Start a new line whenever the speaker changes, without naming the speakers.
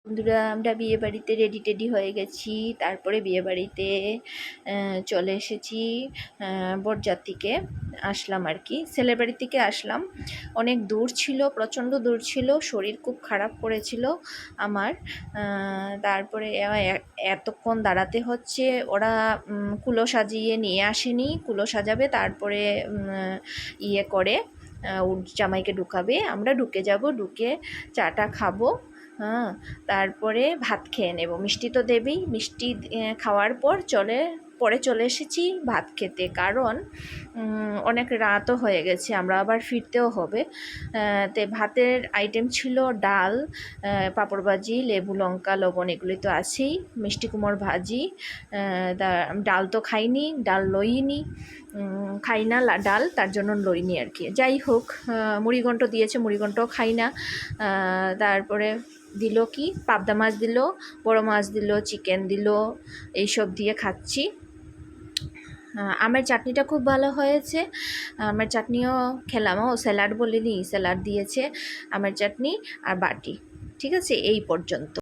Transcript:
বন্ধুরা, আমরা বিয়েবাড়িতে রেডি টেডি হয়ে গেছি। তারপরে বিয়েবাড়িতে চলে এসেছি। বরযাত্রীকে আসলাম আর কি, ছেলের বাড়ি থেকে আসলাম। অনেক দূর ছিল, প্রচণ্ড দূর ছিল, শরীর খুব খারাপ করেছিল আমার। তারপরে এতক্ষণ দাঁড়াতে হচ্ছে। ওরা কুলো সাজিয়ে নিয়ে আসেনি, কুলো সাজাবে তারপরে ইয়ে করে জামাইকে ঢুকাবে। আমরা ঢুকে যাব, ঢুকে চাটা খাবো। হ্যাঁ, তারপরে ভাত খেয়ে নেব। মিষ্টি তো দেবেই, মিষ্টি খাওয়ার পর পরে চলে এসেছি ভাত খেতে, কারণ অনেক রাতও হয়ে গেছে, আমরা আবার ফিরতেও হবে। তে ভাতের আইটেম ছিল ডাল, পাঁপড় ভাজি, লেবু লঙ্কা লবণ এগুলি তো আছেই, মিষ্টি কুমড় ভাজি। ডাল তো খাইনি, ডাল লইনি, খাই না ডাল, তার জন্য লইনি আর কি। যাই হোক, মুড়িঘণ্ট দিয়েছে, মুড়িঘণ্টও খাই না। তারপরে দিল কি পাবদা মাছ দিল, বড় মাছ দিল, চিকেন দিল, এইসব দিয়ে খাচ্ছি। আমের চাটনিটা খুব ভালো হয়েছে, আমের চাটনিও খেলাম। স্যালাড বলিনি, স্যালাড দিয়েছে, আমের চাটনি আর বাটি। ঠিক আছে, এই পর্যন্ত।